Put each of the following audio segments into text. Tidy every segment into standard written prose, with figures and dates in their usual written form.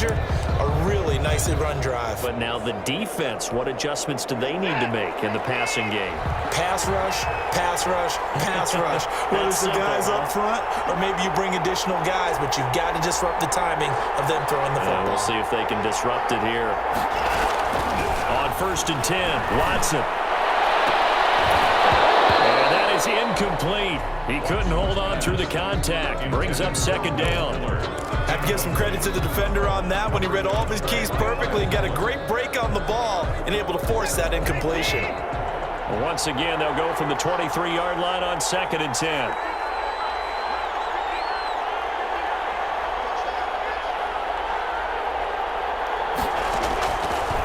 pressure, a really nicely run drive. But now the defense, what adjustments do they need to make in the passing game? Pass rush, pass rush, pass rush. Whether it's the guys up front or maybe you bring additional guys, but you've got to disrupt the timing of them throwing the football. We'll see if they can disrupt it here. On 1st and 10, Watson. And that is incomplete. He couldn't hold on through the contact. Brings up 2nd down. I have to give some credit to the defender on that when he read all of his keys perfectly and got a great break on the ball and able to force that incompletion. Once again, they'll go from the 23-yard line on 2nd and 10.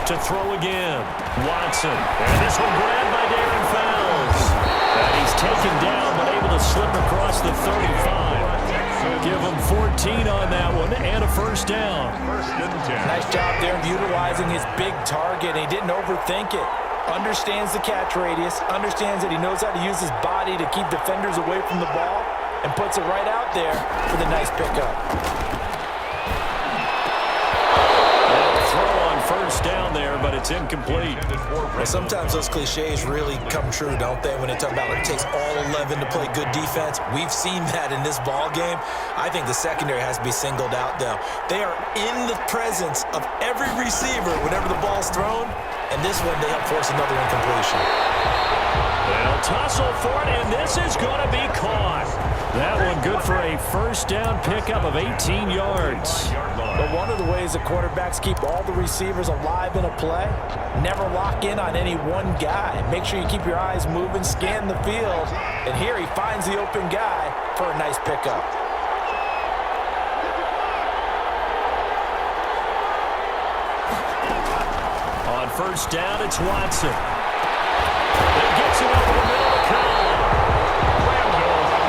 To throw again, Watson. And this one grabbed by Darren Fowles. And he's taken down, but able to slip across the 35. Give him 14 on that one and a 1st down. Nice job there of utilizing his big target. He didn't overthink it. Understands the catch radius, understands that he knows how to use his body to keep defenders away from the ball, and puts it right out there for the nice pickup. Throw on 1st down there, but it's incomplete. Well, sometimes those cliches really come true, don't they, when they talk about it takes all 11 to play good defense. We've seen that in this ball game. I think the secondary has to be singled out, though. They are in the presence of every receiver whenever the ball's thrown, and this one they help force another incompletion. They'll tussle for it, and this is going to be caught. That one good for a 1st down pickup of 18 yards. But one of the ways the quarterbacks keep all the receivers alive in a play, never lock in on any one guy. Make sure you keep your eyes moving, scan the field, and here he finds the open guy for a nice pickup. On 1st down, it's Watson. He gets it over the middle of the column.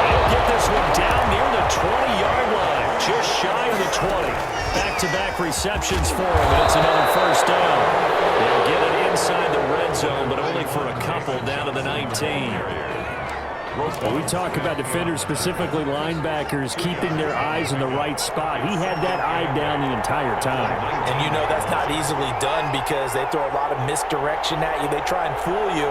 They'll get this one down near the 20-yard line, just shy of the 20. Back-to-back receptions for him, and it's another 1st down. They'll get it inside the red zone, but only for a couple down to the 19. Well, we talk about defenders, specifically linebackers, keeping their eyes in the right spot. He had that eye down the entire time. And you know that's not easily done because they throw a lot of misdirection at you. They try and fool you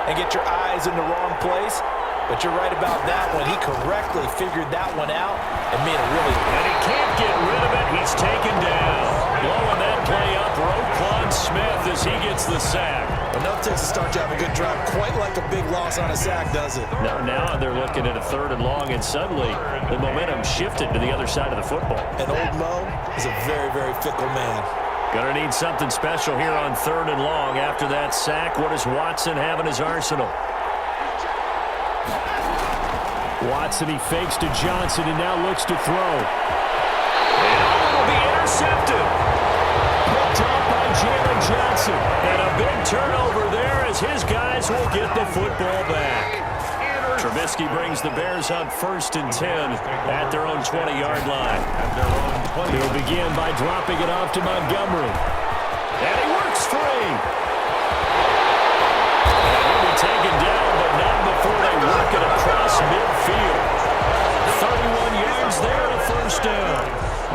and get your eyes in the wrong place. But you're right about that one. He correctly figured that one out and made it really good. And he can't get rid of it. He's taken down. Blowing that play up, Roquan Smith as he gets the sack. Enough takes to start you have a good drive. Quite like a big loss on a sack, does it? Now they're looking at a 3rd and long, and suddenly the momentum shifted to the other side of the football. And old Mo is a very, very fickle man. Gonna need something special here on 3rd and long. After that sack, what does Watson have in his arsenal? Watson, he fakes to Johnson and now looks to throw. And it'll be intercepted. Picked up by Jalen Johnson. And a big turnover there as his guys will get the football back. Trubisky brings the Bears on 1st and 10 at their own 20-yard line. He'll begin by dropping it off to Montgomery. And he works free. And he'll be taken down, but not before they work it across midfield. 31 yards there and a 1st down.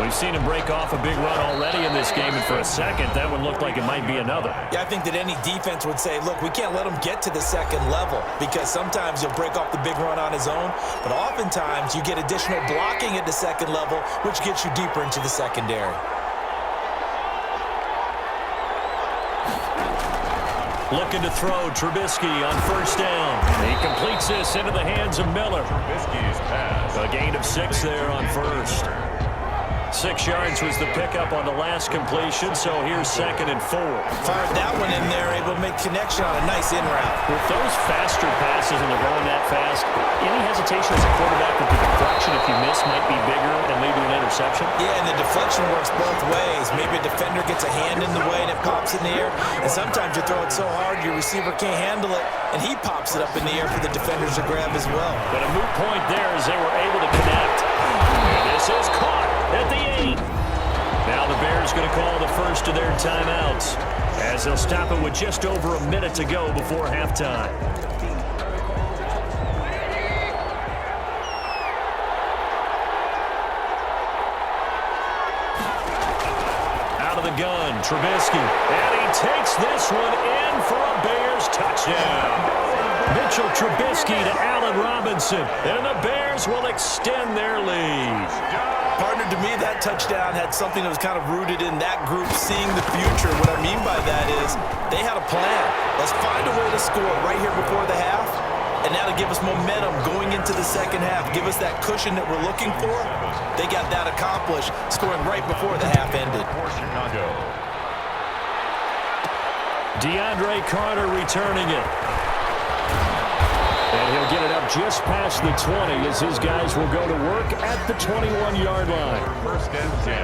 We've seen him break off a big run already in this game, and for a second, that one looked like it might be another. Yeah, I think that any defense would say, look, we can't let him get to the 2nd level because sometimes he'll break off the big run on his own, but oftentimes you get additional blocking at the 2nd level, which gets you deeper into the secondary. Looking to throw, Trubisky on 1st down. He completes this into the hands of Miller. Trubisky's pass. A gain of 6 there on 1st. 6 yards was the pickup on the last completion, so here's 2nd and 4. Fired that one in there, able to make connection on a nice in route. With those faster passes and they're going that fast, any hesitation as a quarterback that the deflection, if you miss, might be bigger and lead to an interception? Yeah, and the deflection works both ways. Maybe a defender gets a hand in the way and it pops in the air, and sometimes you throw it so hard your receiver can't handle it, and he pops it up in the air for the defenders to grab as well. But a moot point there as they were able to connect. And this is caught at the 8. Now the Bears going to call the first of their timeouts as they'll stop it with just over a minute to go before halftime. of the gun. Trubisky. And he takes this one in for a Bears touchdown. Mitchell Trubisky to Allen Robinson. And the Bears will extend their lead. Partner, to me, that touchdown had something that was kind of rooted in that group seeing the future. What I mean by that is they had a plan. Let's find a way to score right here before the half. And now to give us momentum going into the second half, give us that cushion that we're looking for. They got that accomplished, scoring right before the half ended. DeAndre Carter returning it. And he'll get it up just past the 20 as his guys will go to work at the 21-yard line. First and 10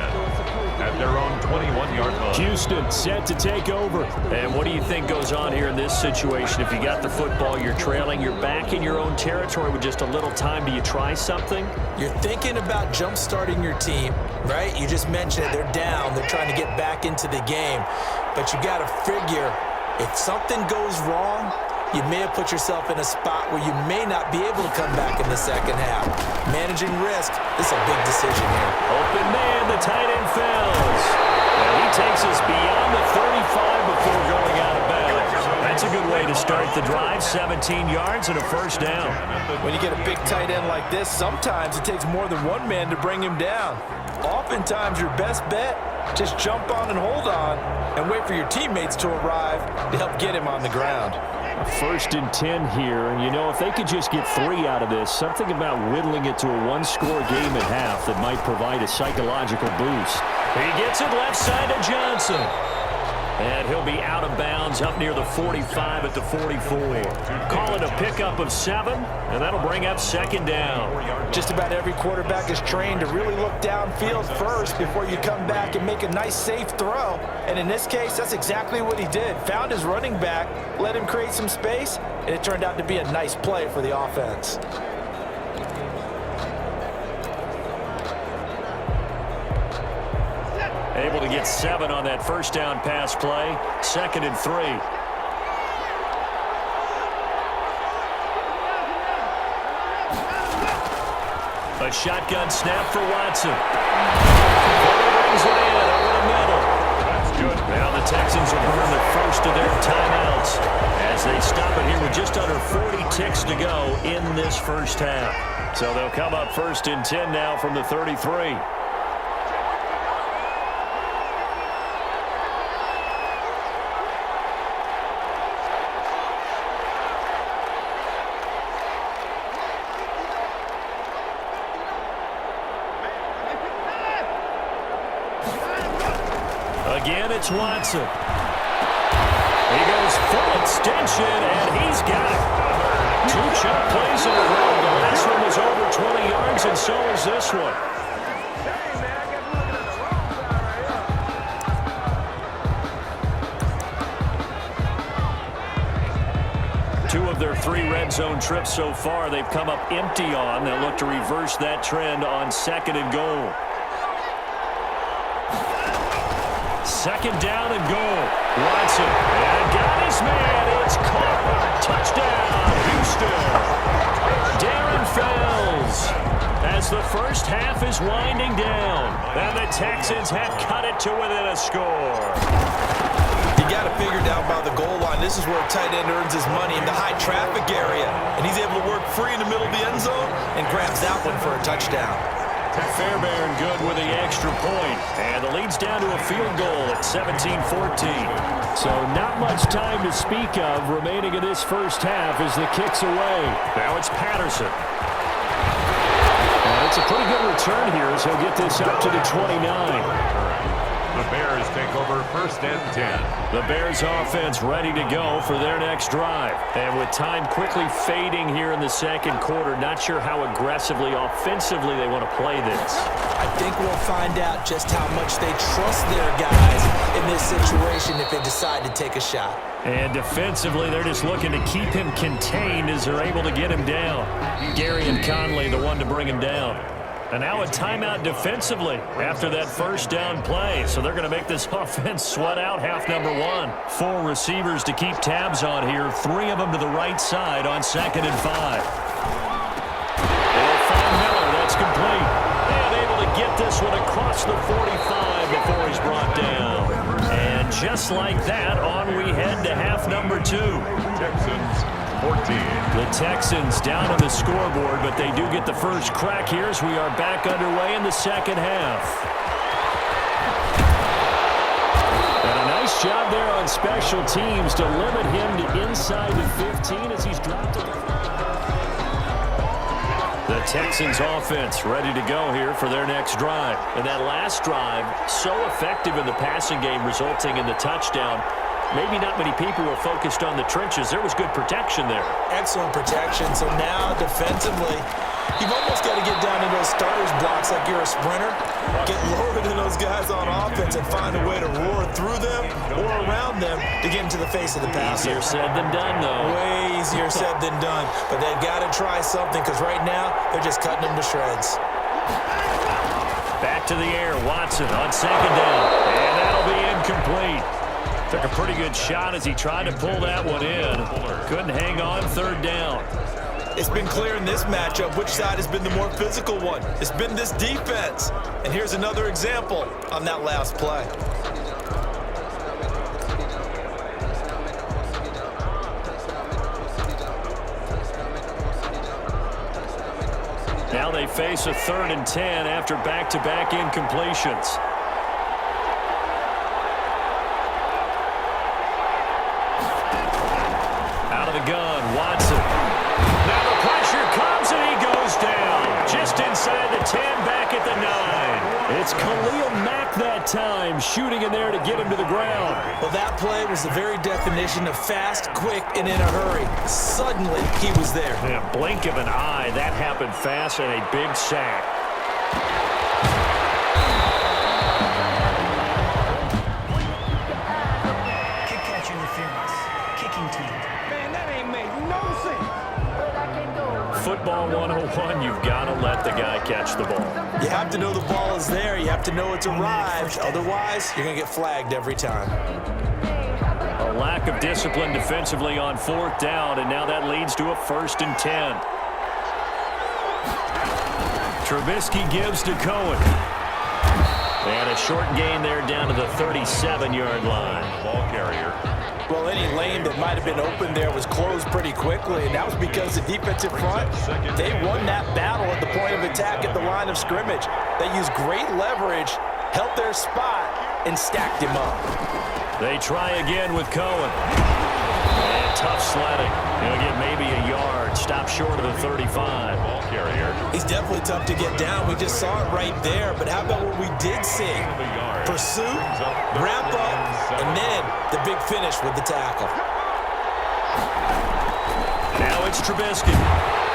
at their own 21-yard line. Houston set to take over. And what do you think goes on here in this situation? If you got the football, you're trailing, you're back in your own territory with just a little time. Do you try something? You're thinking about jump-starting your team, right? You just mentioned it. They're down. They're trying to get back into the game. But you got to figure if something goes wrong, you may have put yourself in a spot where you may not be able to come back in the second half. Managing risk is a big decision here. Open man, the tight end fails. And he takes us beyond the 35 before going out of bounds. That's a good way to start the drive. 17 yards and a first down. When you get a big tight end like this, sometimes it takes more than one man to bring him down. Oftentimes, your best bet, just jump on and hold on and wait for your teammates to arrive to help get him on the ground. First and 10 here, and you know, if they could just get 3 out of this, something about whittling it to a one-score game at half that might provide a psychological boost. He gets it left side to Johnson. And he'll be out of bounds up near the 45 at the 44. Call it a pickup of 7, and that'll bring up second down. Just about every quarterback is trained to really look downfield first before you come back and make a nice, safe throw. And in this case, that's exactly what he did. Found his running back, let him create some space, and it turned out to be a nice play for the offense. Able to get 7 on that first down pass play. Second and 3. A shotgun snap for Watson. Brings it in over the middle. That's good. Now the Texans will burn the first of their timeouts as they stop it here with just under 40 ticks to go in this first half. So they'll come up first and 10 now from the 33. Again, it's Watson. He goes full extension, and he's got it. 2 chunk plays in a row. The last one was over 20 yards, and so is this one. Two of their 3 red zone trips so far, they've come up empty on. They'll look to reverse that trend on second and goal. Second down and goal. Watson. And got his man. It's caught. Touchdown, Houston. Darren Fells. As the first half is winding down. And the Texans have cut it to within a score. You got to figure down by the goal line. This is where a tight end earns his money in the high traffic area. And he's able to work free in the middle of the end zone and grabs that one for a touchdown. Fairbairn good with the extra point. And the lead's down to a field goal at 17-14. So not much time to speak of remaining in this first half as the kick's away. Now it's Patterson. And it's a pretty good return here as he'll get this up to the 29. The Bears take over first and 10. The Bears offense ready to go for their next drive. And with time quickly fading here in the second quarter, not sure how aggressively, offensively they want to play this. I think we'll find out just how much they trust their guys in this situation if they decide to take a shot. And defensively, they're just looking to keep him contained as they're able to get him down. Gary and Conley, the one to bring him down. And now a timeout defensively after that first down play. So they're going to make this offense sweat out half number 1. 4 receivers to keep tabs on here. 3 of them to the right side on second and 5. They'll find Miller. That's complete. And able to get this one across the 45 before he's brought down. just like that, on we head to half number 2. Texans 14. The Texans down on the scoreboard, but they do get the first crack here as we are back underway in the second half. And a nice job there on special teams to limit him to inside the 15 as he's dropped to the Texans offense ready to go here for their next drive. And that last drive, so effective in the passing game, resulting in the touchdown. Maybe not many people were focused on the trenches. There was good protection there. Excellent protection. So now defensively, you've almost got to get down to those starters blocks like you're a sprinter. Get lower than those guys on offense and find a way to roar through them or around them to get into the face of the passer. Easier said than done, though. Way easier said than done. But they've got to try something because right now they're just cutting them to shreds. Back to the air. Watson on second down. And that'll be incomplete. Took a pretty good shot as he tried to pull that one in. Couldn't hang on third down. It's been clear in this matchup which side has been the more physical one. It's been this defense. And here's another example on that last play. Now they face a 3rd and 10 after back-to-back incompletions. Gun, Watson. Now the pressure comes and he goes down. Just inside the 10, back at the 9. It's Khalil Mack that time, shooting in there to get him to the ground. Well, that play was the very definition of fast, quick, and in a hurry. Suddenly, he was there. In a blink of an eye, that happened fast and a big sack. Football 101, you've got to let the guy catch the ball. You have to know the ball is there. You have to know it's arrived. Otherwise, you're going to get flagged every time. A lack of discipline defensively on 4th down, and now that leads to a 1st and 10. Trubisky gives to Cohen. And a short gain there down to the 37-yard line. Ball carrier. Well, any lane that might have been open there was closed pretty quickly, and that was because the defensive front, they won that battle at the point of attack at the line of scrimmage. They used great leverage, held their spot, and stacked him up. They try again with Cohen. And tough sledding. He'll get maybe a yard. Stop short of the 35. Ball carrier. He's definitely tough to get down. We just saw it right there. But how about what we did see? Pursuit, wrap up, and then the big finish with the tackle. Now it's Trubisky.